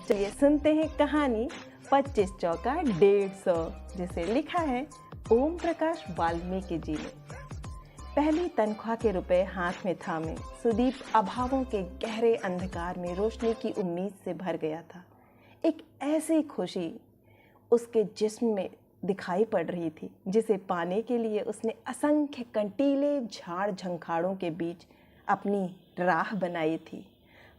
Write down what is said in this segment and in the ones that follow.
चलिए सुनते हैं कहानी 25 चौका 150, जिसे लिखा है ओम प्रकाश वाल्मीकि जी ने। पहली तनख्वाह के रुपए हाथ में थामे सुदीप अभावों के गहरे अंधकार में रोशनी की उम्मीद से भर गया था। एक ऐसी खुशी उसके जिस्म में दिखाई पड़ रही थी जिसे पाने के लिए उसने असंख्य कंटीले झाड़ झंखाड़ों के बीच अपनी राह बनाई थी।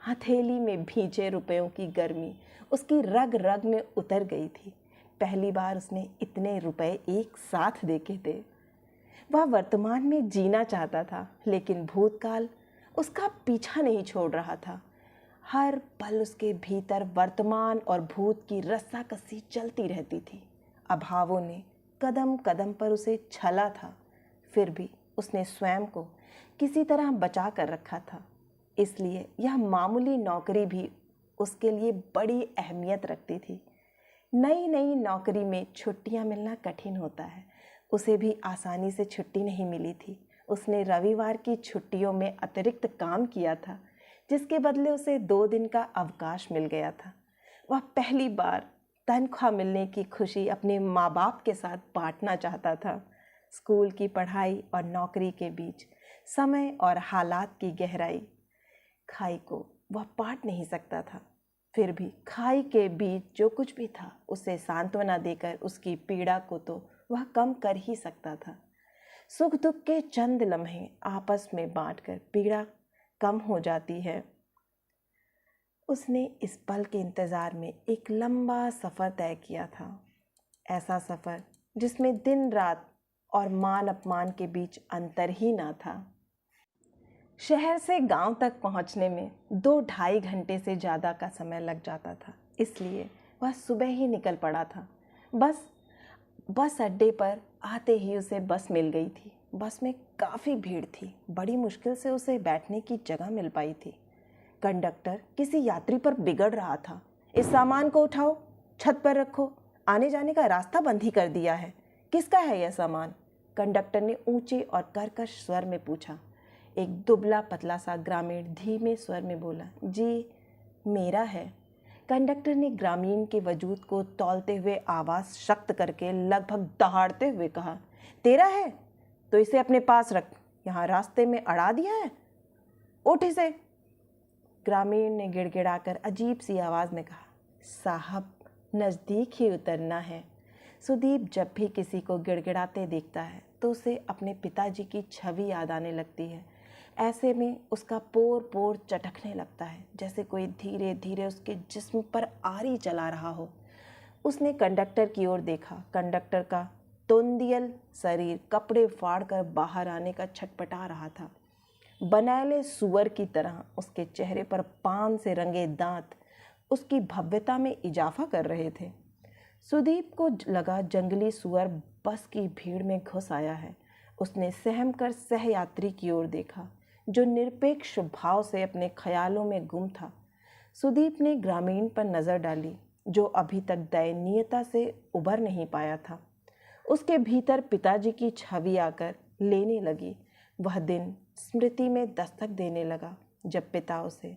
हथेली में भींचे रुपयों की गर्मी उसकी रग रग में उतर गई थी। पहली बार उसने इतने रुपए एक साथ देखे थे। वह वर्तमान में जीना चाहता था, लेकिन भूतकाल उसका पीछा नहीं छोड़ रहा था। हर पल उसके भीतर वर्तमान और भूत की रस्साकसी चलती रहती थी। अभावों ने कदम कदम पर उसे छला था, फिर भी उसने स्वयं को किसी तरह बचा कर रखा था। इसलिए यह मामूली नौकरी भी उसके लिए बड़ी अहमियत रखती थी। नई नई नौकरी में छुट्टियां मिलना कठिन होता है। उसे भी आसानी से छुट्टी नहीं मिली थी। उसने रविवार की छुट्टियों में अतिरिक्त काम किया था, जिसके बदले उसे 2 दिन का अवकाश मिल गया था। वह पहली बार तनख्वाह मिलने की खुशी अपने माँ बाप के साथ बांटना चाहता था। स्कूल की पढ़ाई और नौकरी के बीच समय और हालात की गहराई खाई को वह पाट नहीं सकता था। फिर भी खाई के बीच जो कुछ भी था उसे सांत्वना देकर उसकी पीड़ा को तो वह कम कर ही सकता था। सुख दुख के चंद लम्हे आपस में बांटकर पीड़ा कम हो जाती है। उसने इस पल के इंतज़ार में एक लंबा सफ़र तय किया था। ऐसा सफ़र जिसमें दिन रात और मान अपमान के बीच अंतर ही ना था। शहर से गांव तक पहुंचने में 2-2.5 घंटे से ज़्यादा का समय लग जाता था। इसलिए वह सुबह ही निकल पड़ा था। बस अड्डे पर आते ही उसे बस मिल गई थी। बस में काफ़ी भीड़ थी। बड़ी मुश्किल से उसे बैठने की जगह मिल पाई थी। कंडक्टर किसी यात्री पर बिगड़ रहा था। इस सामान को उठाओ, छत पर रखो, आने जाने का रास्ता बंद ही कर दिया है। किसका है यह सामान? कंडक्टर ने ऊंचे और कर्कश स्वर में पूछा। एक दुबला पतला सा ग्रामीण धीमे स्वर में बोला, जी मेरा है। कंडक्टर ने ग्रामीण के वजूद को तौलते हुए आवाज़ सख्त करके लगभग दहाड़ते हुए कहा, तेरा है तो इसे अपने पास रख, यहाँ रास्ते में अड़ा दिया है, उठ इसे। ग्रामीण ने गिड़गिड़ाकर अजीब सी आवाज़ में कहा, साहब नज़दीक ही उतरना है। सुदीप जब भी किसी को गिड़गिड़ाते देखता है तो उसे अपने पिताजी की छवि याद आने लगती है। ऐसे में उसका पोर पोर चटकने लगता है, जैसे कोई धीरे धीरे उसके जिस्म पर आरी चला रहा हो। उसने कंडक्टर की ओर देखा। कंडक्टर का तोंदियल शरीर कपड़े फाड़कर बाहर आने का छटपटा रहा था। बनैले सुअर की तरह उसके चेहरे पर पान से रंगे दांत उसकी भव्यता में इजाफा कर रहे थे। सुदीप को लगा जंगली सुअर बस की भीड़ में घुस आया है। उसने सहम कर सहयात्री की ओर देखा, जो निरपेक्ष भाव से अपने ख्यालों में गुम था। सुदीप ने ग्रामीण पर नज़र डाली, जो अभी तक दयनीयता से उबर नहीं पाया था। उसके भीतर पिताजी की छवि आकर लेने लगी। वह दिन स्मृति में दस्तक देने लगा जब पिता उसे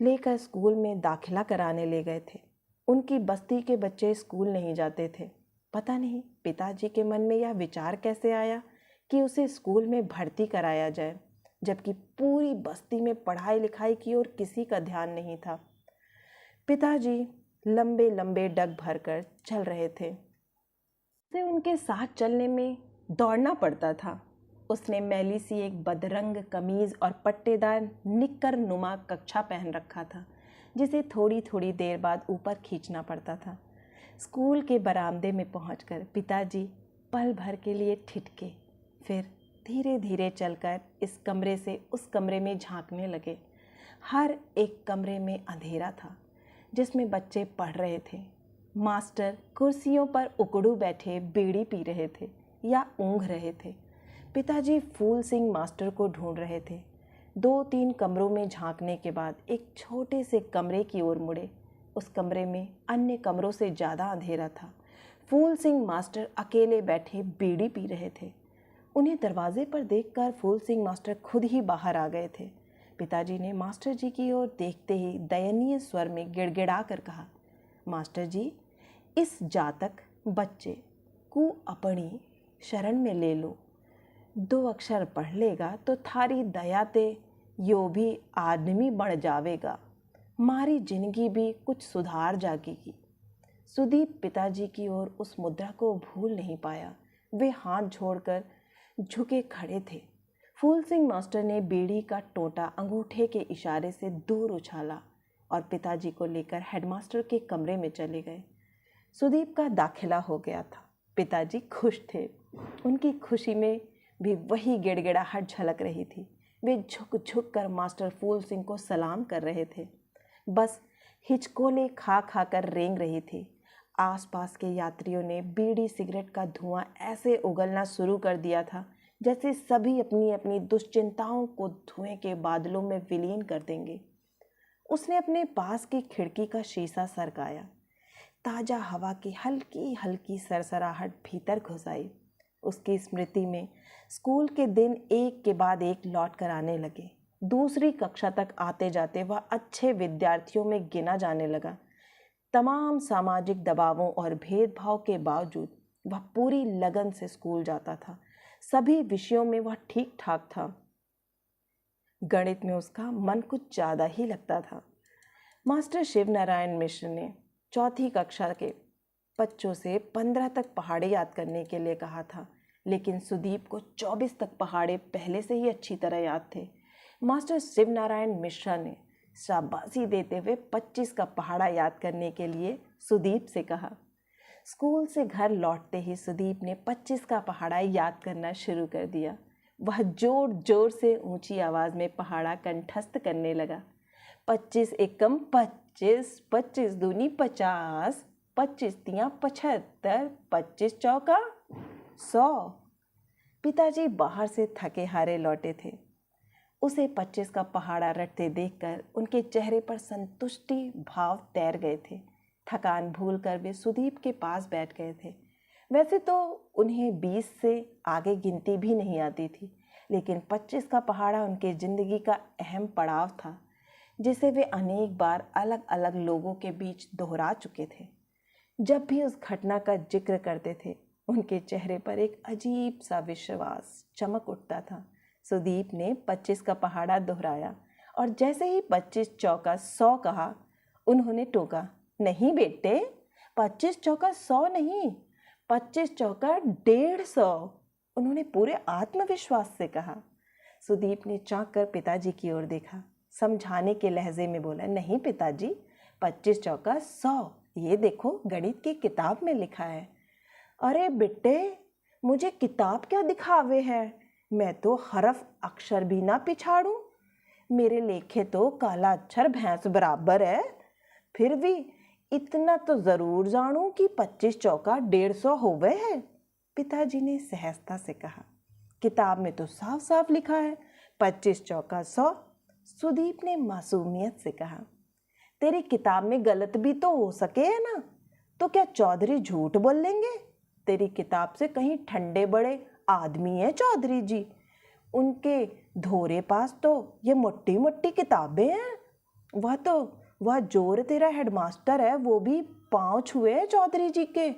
लेकर स्कूल में दाखिला कराने ले गए थे। उनकी बस्ती के बच्चे स्कूल नहीं जाते थे। पता नहीं पिताजी के मन में यह विचार कैसे आया कि उसे स्कूल में भर्ती कराया जाए, जबकि पूरी बस्ती में पढ़ाई लिखाई की ओर किसी का ध्यान नहीं था। पिताजी लंबे लंबे डग भरकर चल रहे थे। उसे उनके साथ चलने में दौड़ना पड़ता था। उसने मैली सी एक बदरंग कमीज और पट्टेदार निक्कर नुमा कच्छा पहन रखा था, जिसे थोड़ी थोड़ी देर बाद ऊपर खींचना पड़ता था। स्कूल के बरामदे में पहुंचकर पिताजी पल भर के लिए ठिठके, फिर धीरे धीरे चलकर इस कमरे से उस कमरे में झांकने लगे। हर एक कमरे में अंधेरा था, जिसमें बच्चे पढ़ रहे थे। मास्टर कुर्सियों पर उकड़ू बैठे बीड़ी पी रहे थे या ऊँघ रहे थे। पिताजी फूल सिंह मास्टर को ढूंढ रहे थे। 2-3 कमरों में झांकने के बाद एक छोटे से कमरे की ओर मुड़े। उस कमरे में अन्य कमरों से ज़्यादा अंधेरा था। फूल सिंह मास्टर अकेले बैठे बीड़ी पी रहे थे। उन्हें दरवाजे पर देखकर फूल सिंह मास्टर खुद ही बाहर आ गए थे। पिताजी ने मास्टर जी की ओर देखते ही दयनीय स्वर में गिड़गिड़ा कर कहा, मास्टर जी, इस जातक बच्चे को अपनी शरण में ले लो। 2 अक्षर पढ़ लेगा तो थारी दया ते यो भी आदमी बन जावेगा, मारी जिंदगी भी कुछ सुधार जाएगी। सुदीप पिताजी की ओर उस मुद्रा को भूल नहीं पाया। वे हाथ जोड़कर झुके खड़े थे। फूल सिंह मास्टर ने बीड़ी का टोटा अंगूठे के इशारे से दूर उछाला और पिताजी को लेकर हेडमास्टर के कमरे में चले गए। सुदीप का दाखिला हो गया था। पिताजी खुश थे। उनकी खुशी में भी वही गिड़गिड़ाहट झलक रही थी। वे झुक झुक कर मास्टर फूल सिंह को सलाम कर रहे थे। बस हिचकोले खा खा कर रेंग रही थी। आसपास के यात्रियों ने बीड़ी सिगरेट का धुआं ऐसे उगलना शुरू कर दिया था जैसे सभी अपनी अपनी दुश्चिंताओं को धुएं के बादलों में विलीन कर देंगे। उसने अपने पास की खिड़की का शीशा सरकाया। ताज़ा हवा की हल्की हल्की सरसराहट भीतर घुस आई। उसकी स्मृति में स्कूल के दिन एक के बाद एक लौट कर आने लगे। दूसरी कक्षा तक आते जाते वह अच्छे विद्यार्थियों में गिना जाने लगा। तमाम सामाजिक दबावों और भेदभाव के बावजूद वह पूरी लगन से स्कूल जाता था। सभी विषयों में वह ठीक ठाक था। गणित में उसका मन कुछ ज़्यादा ही लगता था। मास्टर शिवनारायण मिश्र ने 4ठी कक्षा के बच्चों से 15 तक पहाड़े याद करने के लिए कहा था, लेकिन सुदीप को 24 तक पहाड़े पहले से ही अच्छी तरह याद थे। मास्टर शिवनारायण मिश्रा ने शाबाशी देते हुए 25 का पहाड़ा याद करने के लिए सुदीप से कहा। स्कूल से घर लौटते ही सुदीप ने 25 का पहाड़ा याद करना शुरू कर दिया। वह जोर जोर से ऊंची आवाज़ में पहाड़ा कंठस्थ करने लगा। 25 एकम 25, 25 दूनी 50, 25 तियां 75, 25 चौका 100। पिताजी बाहर से थके हारे लौटे थे। उसे 25 का पहाड़ा रटते देखकर उनके चेहरे पर संतुष्टि भाव तैर गए थे। थकान भूलकर वे सुदीप के पास बैठ गए थे। वैसे तो उन्हें 20 से आगे गिनती भी नहीं आती थी, लेकिन 25 का पहाड़ा उनके ज़िंदगी का अहम पड़ाव था, जिसे वे अनेक बार अलग अलग लोगों के बीच दोहरा चुके थे। जब भी उस घटना का जिक्र करते थे, उनके चेहरे पर एक अजीब सा विश्वास चमक उठता था। सुदीप ने 25 का पहाड़ा दोहराया और जैसे ही 25 चौका 100 कहा, उन्होंने टोका, नहीं बेटे, 25 चौका 100 नहीं, 25 चौका 150। उन्होंने पूरे आत्मविश्वास से कहा। सुदीप ने चौंक कर पिताजी की ओर देखा। समझाने के लहजे में बोला, नहीं पिताजी, 25 चौका 100, ये देखो गणित की किताब में लिखा है। अरे बेटे, मुझे किताब क्या दिखावे है, मैं तो हरफ अक्षर भी ना पिछाड़ूं। मेरे लेखे तो काला अक्षर भैंस बराबर है। फिर भी इतना तो ज़रूर जानूं कि 25 चौका 150 होवे है। पिताजी ने सहजता से कहा, किताब में तो साफ साफ लिखा है 25 चौका 100। सुदीप ने मासूमियत से कहा, तेरी किताब में गलत भी तो हो सके है ना, तो क्या चौधरी झूठ बोल लेंगे? तेरी किताब से कहीं ठंडे बड़े आदमी है चौधरी जी, उनके धोरे पास तो ये मोटी मोटी किताबें हैं। वह जोर तेरा हेडमास्टर है, वो भी पाँव छुए हैं चौधरी जी के।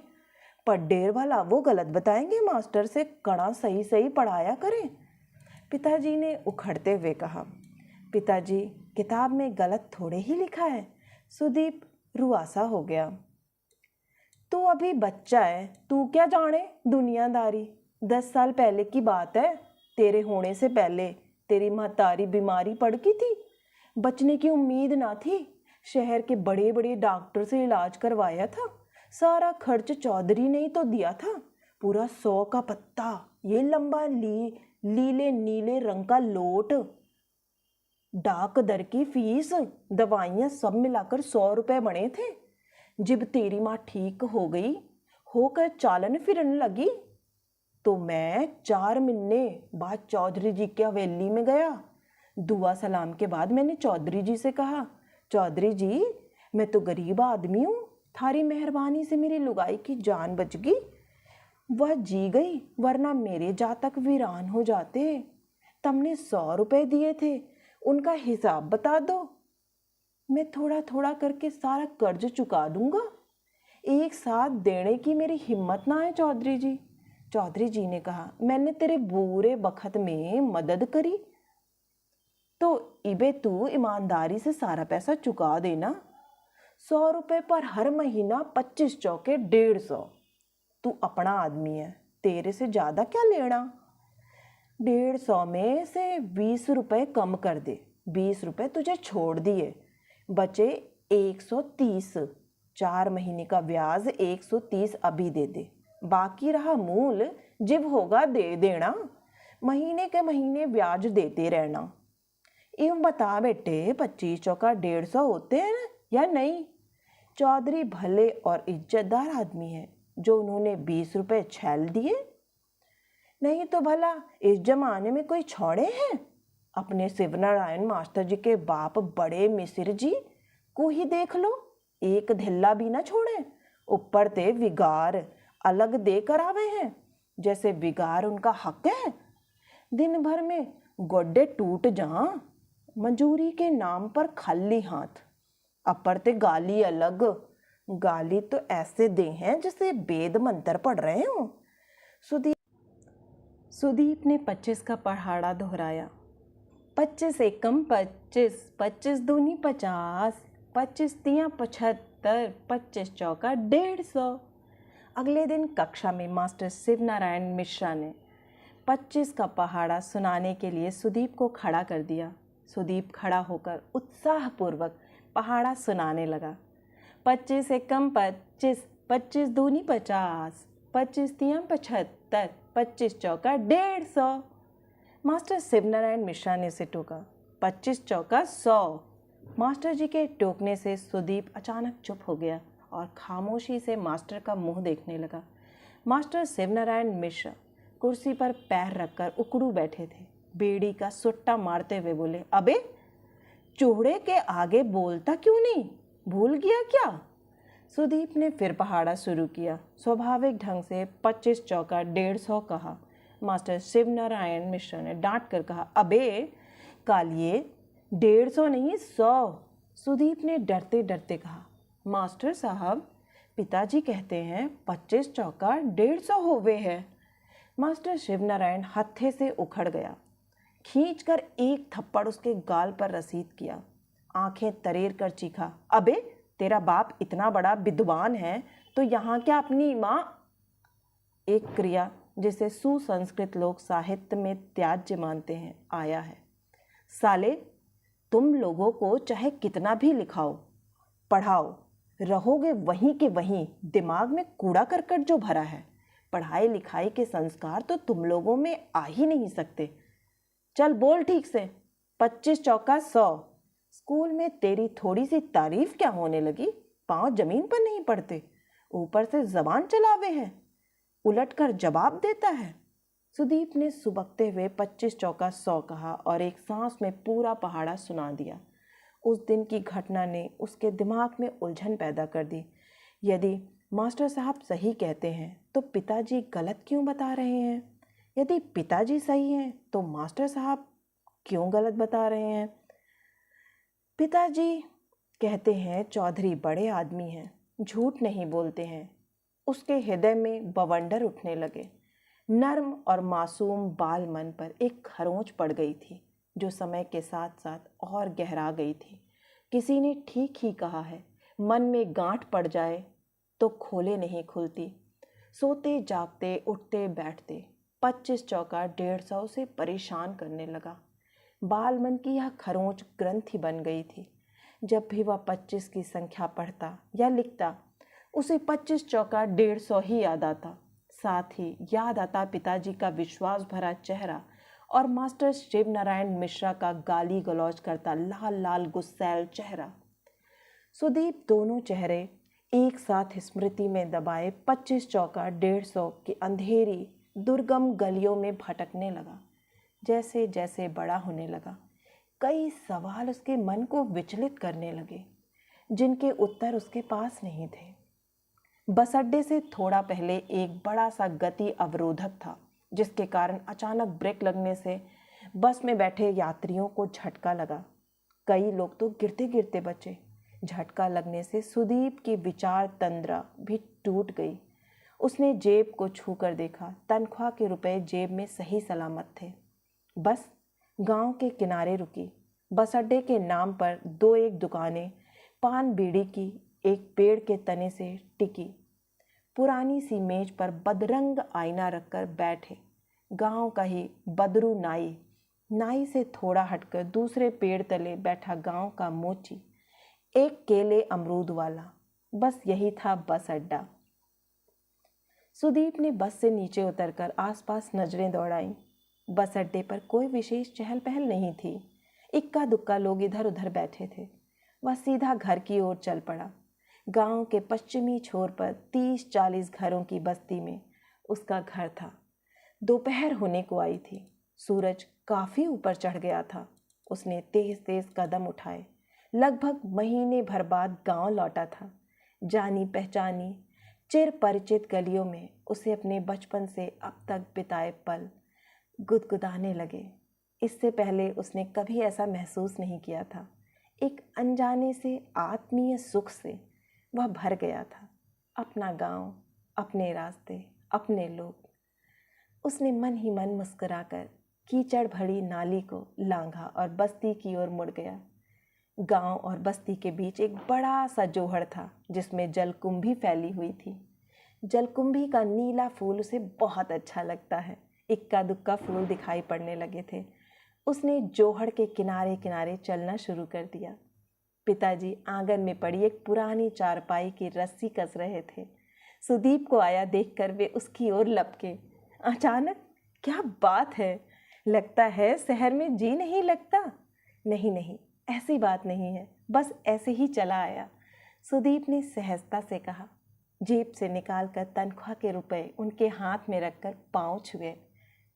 पड्डेर वाला वो गलत बताएंगे, मास्टर से कड़ा सही सही पढ़ाया करें। पिताजी ने उखड़ते हुए कहा, पिताजी, किताब में गलत थोड़े ही लिखा है। सुदीप रुआसा हो गया। तू अभी बच्चा है, तू क्या जाने दुनियादारी। 10 साल पहले की बात है, तेरे होने से पहले तेरी महतारी बीमारी पड़ गई थी। बचने की उम्मीद ना थी। शहर के बड़े बड़े डॉक्टर से इलाज करवाया था। सारा खर्च चौधरी ने ही तो दिया था। पूरा 100 का पत्ता, ये लंबा लीले नीले रंग का लोट, डाक दर की फीस, दवाइयाँ सब मिलाकर 100 रुपये बने थे। जब तेरी माँ ठीक हो गई, होकर चालन फिरने लगी, तो मैं 4 महीने बाद चौधरी जी की हवेली में गया। दुआ सलाम के बाद मैंने चौधरी जी से कहा, चौधरी जी, मैं तो गरीब आदमी हूँ, थारी मेहरबानी से मेरी लुगाई की जान बच गई। वह जी गई, वरना मेरे जातक वीरान हो जाते। तुमने 100 रुपये दिए थे, उनका हिसाब बता दो, मैं थोड़ा थोड़ा करके सारा कर्ज चुका दूंगा। एक साथ देने की मेरी हिम्मत ना है चौधरी जी। चौधरी जी ने कहा, मैंने तेरे बुरे वक्त में मदद करी तो इबे तू ईमानदारी से सारा पैसा चुका देना। 100 रुपए पर हर महीना 25 चौके 150। तू अपना आदमी है, तेरे से ज़्यादा क्या लेना। 150 में से 20 रुपए कम कर दे, 20 रुपए तुझे छोड़ दिए, बचे 130। 4 महीने का ब्याज 130 अभी दे दे, बाकी रहा मूल जब होगा दे देना, महीने के महीने ब्याज देते रहना। यूं बता बेटे, 25 चौका 150 होते हैं या नहीं। चौधरी भले और इज्जतदार आदमी है जो उन्होंने 20 रुपए छेल दिए। नहीं तो भला इस जमाने में कोई छोड़े हैं। अपने शिवनारायण मास्टर जी के बाप बड़े मिसिर जी को ही देख लो, एक धिल्ला भी ना छोड़े। ऊपर ते विगार अलग दे कर आवे हैं, जैसे विगार उनका हक है। दिन भर में गोड्डे टूट जा, मंजूरी के नाम पर खाली हाथ। अपर ते गाली अलग, गाली तो ऐसे दे हैं जैसे वेद मंत्र पढ़ रहे हो। सुदीप ने 25 का पहाड़ा दोहराया। 25 एकम 25, 25 दूनी 50, 25 तियां 75, 25 चौका 150। अगले दिन कक्षा में मास्टर शिवनारायण मिश्रा ने 25 का पहाड़ा सुनाने के लिए सुदीप को खड़ा कर दिया। सुदीप खड़ा होकर उत्साहपूर्वक पहाड़ा सुनाने लगा। 25 एकम 25, 25 दूनी 50, 25 तियां 75, 25 चौका 150। मास्टर शिवनारायण मिश्रा ने उसे टोका। 25 चौका 100। मास्टर जी के टोकने से सुदीप अचानक चुप हो गया और खामोशी से मास्टर का मुंह देखने लगा। मास्टर शिवनारायण मिश्रा कुर्सी पर पैर रखकर उकड़ू बैठे थे। बेड़ी का सुट्टा मारते हुए बोले, अबे चूड़े के आगे बोलता क्यों नहीं, भूल गया क्या। सुदीप ने फिर पहाड़ा शुरू किया। स्वाभाविक ढंग से 25 चौका 150 कहा। मास्टर शिवनारायण मिश्रा ने डांट कर कहा, अबे कालिए 150 नहीं 100। सुदीप ने डरते डरते कहा, मास्टर साहब पिताजी कहते हैं 25 चौका 150 होवे है। मास्टर शिवनारायण हत्थे से उखड़ गया। खींचकर एक थप्पड़ उसके गाल पर रसीद किया। आंखें तरेर कर चीखा, अबे तेरा बाप इतना बड़ा विद्वान है तो यहाँ क्या अपनी माँ। एक क्रिया जिसे सुसंस्कृत लोग साहित्य में त्याज्य मानते हैं आया है। साले तुम लोगों को चाहे कितना भी लिखाओ पढ़ाओ, रहोगे वहीं के वहीं, दिमाग में कूड़ा करकट जो भरा है। पढ़ाई लिखाई के संस्कार तो तुम लोगों में आ ही नहीं सकते। चल बोल ठीक से, 25 चौका 100। स्कूल में तेरी थोड़ी सी तारीफ क्या होने लगी, पांव जमीन पर नहीं पड़ते, ऊपर से जबान चलावे हैं, उलट कर जवाब देता है। सुदीप ने सुबकते हुए 25 चौका 100 कहा और एक सांस में पूरा पहाड़ा सुना दिया। उस दिन की घटना ने उसके दिमाग में उलझन पैदा कर दी। यदि मास्टर साहब सही कहते हैं तो पिताजी गलत क्यों बता रहे हैं। यदि पिताजी सही हैं तो मास्टर साहब क्यों गलत बता रहे हैं। पिताजी कहते हैं चौधरी बड़े आदमी हैं, झूठ नहीं बोलते हैं। उसके हृदय में बवंडर उठने लगे। नर्म और मासूम बाल मन पर एक खरोंच पड़ गई थी जो समय के साथ साथ और गहरा गई थी। किसी ने ठीक ही कहा है, मन में गांठ पड़ जाए तो खोले नहीं खुलती। सोते जागते उठते बैठते 25 चौका 150 से परेशान करने लगा। बाल मन की यह खरोंच ग्रंथि बन गई थी। जब भी वह 25 की संख्या पढ़ता या लिखता उसे 25 चौका 150 ही याद आता। साथ ही याद आता पिताजी का विश्वास भरा चेहरा और मास्टर शिवनारायण मिश्रा का गाली गलौज करता लाल लाल गुस्सैल चेहरा। सुदीप दोनों चेहरे एक साथ स्मृति में दबाए 25 चौका 150 की अंधेरी दुर्गम गलियों में भटकने लगा। जैसे जैसे बड़ा होने लगा, कई सवाल उसके मन को विचलित करने लगे जिनके उत्तर उसके पास नहीं थे। बस अड्डे से थोड़ा पहले एक बड़ा सा गति अवरोधक था जिसके कारण अचानक ब्रेक लगने से बस में बैठे यात्रियों को झटका लगा। कई लोग तो गिरते गिरते बचे। झटका लगने से सुदीप की विचार तंद्रा भी टूट गई। उसने जेब को छू कर देखा। तनख्वाह के रुपए जेब में सही सलामत थे। बस गांव के किनारे रुकी। बस अड्डे के नाम पर दो एक दुकानें, पान बीड़ी की एक पेड़ के तने से टिकी। पुरानी सी मेज पर बदरंग आईना रखकर बैठे गांव का ही बदरू नाई। नाई से थोड़ा हटकर दूसरे पेड़ तले बैठा गांव का मोची, एक केले अमरूद वाला। बस यही था बस अड्डा। सुदीप ने बस से नीचे उतरकर आसपास नजरें दौड़ाईं। बस अड्डे पर कोई विशेष चहल पहल नहीं थी। इक्का दुक्का लोग इधर उधर बैठे थे। वह सीधा घर की ओर चल पड़ा। गांव के पश्चिमी छोर पर 30-40 घरों की बस्ती में उसका घर था। दोपहर होने को आई थी। सूरज काफी ऊपर चढ़ गया था। उसने तेज तेज कदम उठाए। लगभग महीने भर बाद गांव लौटा था। जानी पहचानी चिर परिचित गलियों में उसे अपने बचपन से अब तक बिताए पल गुदगुदाने लगे। इससे पहले उसने कभी ऐसा महसूस नहीं किया था। एक अनजाने से आत्मीय सुख से वह भर गया था। अपना गांव, अपने रास्ते, अपने लोग। उसने मन ही मन मुस्कुराकर कीचड़ भरी नाली को लांघा और बस्ती की ओर मुड़ गया। गांव और बस्ती के बीच एक बड़ा सा जोहड़ था जिसमें जलकुंभी फैली हुई थी। जलकुंभी का नीला फूल उसे बहुत अच्छा लगता है। इक्का दुक्का फूल दिखाई पड़ने लगे थे। उसने जोहड़ के किनारे किनारे चलना शुरू कर दिया। पिताजी आंगन में पड़ी एक पुरानी चारपाई की रस्सी कस रहे थे। सुदीप को आया देखकर वे उसकी ओर लपके। अचानक, क्या बात है, लगता है शहर में जी नहीं लगता। नहीं नहीं, ऐसी बात नहीं है, बस ऐसे ही चला आया, सुदीप ने सहजता से कहा। जेब से निकालकर तनख्वाह के रुपए उनके हाथ में रखकर पांव छुए।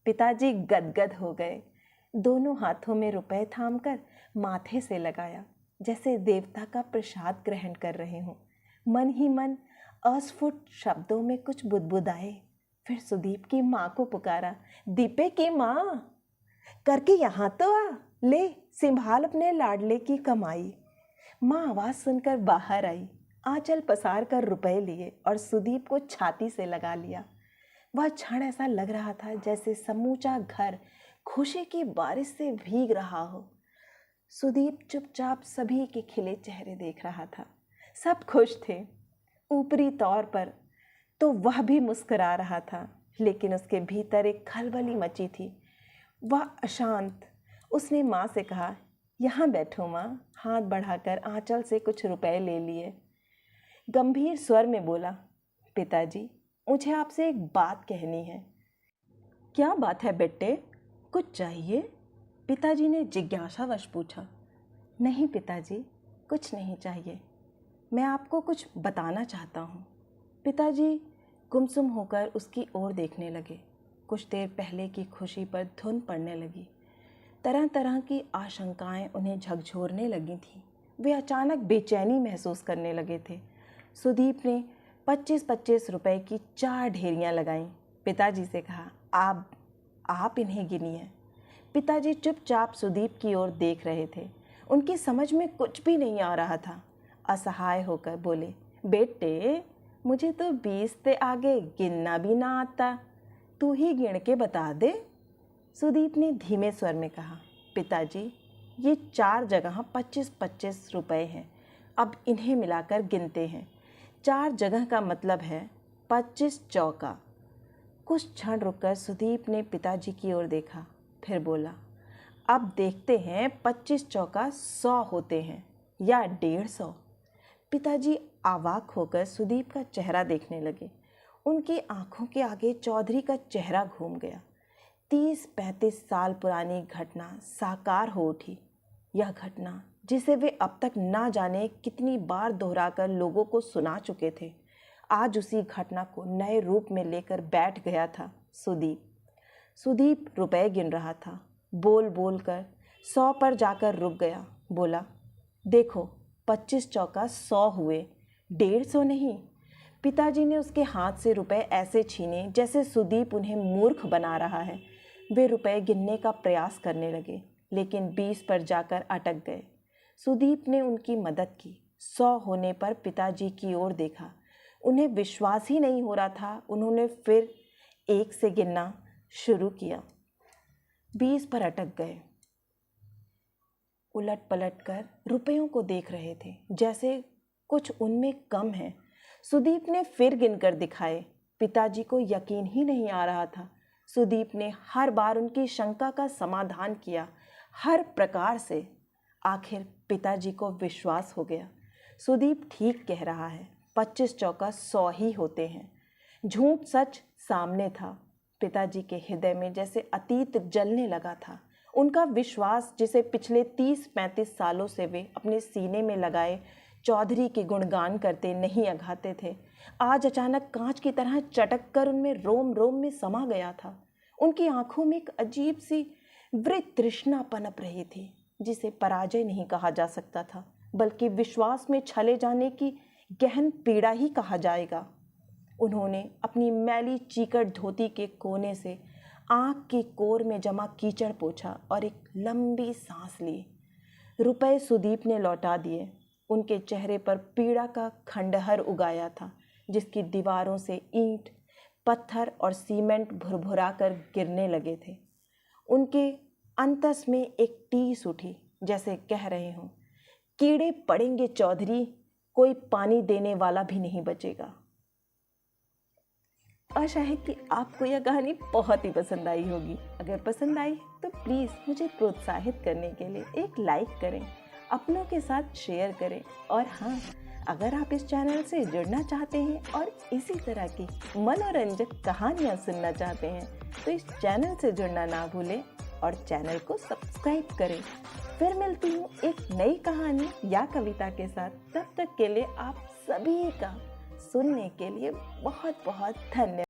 पिताजी गदगद हो गए। दोनों हाथों में रुपए थामकर माथे से लगाया, जैसे देवता का प्रसाद ग्रहण कर रहे हों। मन ही मन अस्फुट शब्दों में कुछ बुदबुदाए। फिर सुदीप की माँ को पुकारा, दीपे की माँ, करके यहाँ तो आ, ले संभाल अपने लाडले की कमाई। माँ आवाज़ सुनकर बाहर आई। आंचल पसार कर रुपए लिए और सुदीप को छाती से लगा लिया। वह क्षण ऐसा लग रहा था जैसे समूचा घर खुशी की बारिश से भीग रहा हो। सुदीप चुपचाप सभी के खिले चेहरे देख रहा था। सब खुश थे। ऊपरी तौर पर तो वह भी मुस्कुरा रहा था, लेकिन उसके भीतर एक खलबली मची थी। वह अशांत। उसने माँ से कहा, यहाँ बैठो माँ। हाथ बढ़ाकर आंचल से कुछ रुपए ले लिए। गंभीर स्वर में बोला, पिताजी, मुझे आपसे एक बात कहनी है। क्या बात है बेटे, कुछ चाहिए? पिताजी ने जिज्ञासावश पूछा। नहीं पिताजी, कुछ नहीं चाहिए, मैं आपको कुछ बताना चाहता हूँ। पिताजी गुमसुम होकर उसकी ओर देखने लगे। कुछ देर पहले की खुशी पर धुन पड़ने लगी। तरह तरह की आशंकाएं उन्हें झकझोरने लगी थीं। वे अचानक बेचैनी महसूस करने लगे थे। सुदीप ने 25-25 रुपए की 4 ढेरियां लगाईं। पिताजी से कहा, आप इन्हें गिनिए। पिताजी चुपचाप सुदीप की ओर देख रहे थे। उनकी समझ में कुछ भी नहीं आ रहा था। असहाय होकर बोले, बेटे, मुझे तो 20 से आगे गिनना भी ना आता, तू ही गिन के बता दे। सुदीप ने धीमे स्वर में कहा, पिताजी, ये 4 जगह 25-25 रुपए हैं, अब इन्हें मिलाकर गिनते हैं। 4 जगह का मतलब है 25 चौका। कुछ क्षण रुककर सुदीप ने पिताजी की ओर देखा, फिर बोला, अब देखते हैं 25 चौका 100 होते हैं या 150। पिताजी अवाक होकर सुदीप का चेहरा देखने लगे। उनकी आंखों के आगे चौधरी का चेहरा घूम गया। 30-35 साल पुरानी घटना साकार हो उठी। यह घटना जिसे वे अब तक ना जाने कितनी बार दोहराकर लोगों को सुना चुके थे, आज उसी घटना को नए रूप में लेकर बैठ गया था सुदीप रुपए गिन रहा था। बोल बोल कर 100 पर जाकर रुक गया। बोला, देखो 25 चौका 100 हुए, 150 नहीं। पिताजी ने उसके हाथ से रुपए ऐसे छीने जैसे सुदीप उन्हें मूर्ख बना रहा है। वे रुपए गिनने का प्रयास करने लगे, लेकिन 20 पर जाकर अटक गए। सुदीप ने उनकी मदद की। 100 होने पर पिताजी की ओर देखा। उन्हें विश्वास ही नहीं हो रहा था। उन्होंने फिर 1 से गिनना शुरू किया। 20 पर अटक गए। उलट पलट कर रुपयों को देख रहे थे, जैसे कुछ उनमें कम है। सुदीप ने फिर गिनकर दिखाए। पिताजी को यकीन ही नहीं आ रहा था। सुदीप ने हर बार उनकी शंका का समाधान किया, हर प्रकार से। आखिर पिताजी को विश्वास हो गया। सुदीप ठीक कह रहा है, 25 चौका 100 ही होते हैं। झूठ सच सामने था। पिताजी के हृदय में जैसे अतीत जलने लगा था। उनका विश्वास, जिसे पिछले 30-35 सालों से वे अपने सीने में लगाए चौधरी के गुणगान करते नहीं अघाते थे, आज अचानक कांच की तरह चटक कर उनमें रोम रोम में समा गया था। उनकी आंखों में एक अजीब सी वृत्त तृष्णा पनप रही थी, जिसे पराजय नहीं कहा जा सकता था, बल्कि विश्वास में छले जाने की गहन पीड़ा ही कहा जाएगा। उन्होंने अपनी मैली चीकट धोती के कोने से आँख की कोर में जमा कीचड़ पोंछा और एक लंबी सांस ली। रुपए सुदीप ने लौटा दिए। उनके चेहरे पर पीड़ा का खंडहर उगाया था, जिसकी दीवारों से ईंट, पत्थर और सीमेंट भुरभुरा कर गिरने लगे थे। उनके अंतस में एक टीस उठी, जैसे कह रहे हों, कीड़े पड़ेंगे चौधरी, कोई पानी देने वाला भी नहीं बचेगा। आशा है कि आपको यह कहानी बहुत ही पसंद आई होगी। अगर पसंद आई तो प्लीज़ मुझे प्रोत्साहित करने के लिए एक लाइक करें, अपनों के साथ शेयर करें। और हाँ, अगर आप इस चैनल से जुड़ना चाहते हैं और इसी तरह की मनोरंजक कहानियाँ सुनना चाहते हैं तो इस चैनल से जुड़ना ना भूलें और चैनल को सब्सक्राइब करें। फिर मिलती हूँ एक नई कहानी या कविता के साथ। तब तक के लिए आप सभी का सुनने के लिए बहुत बहुत धन्यवाद।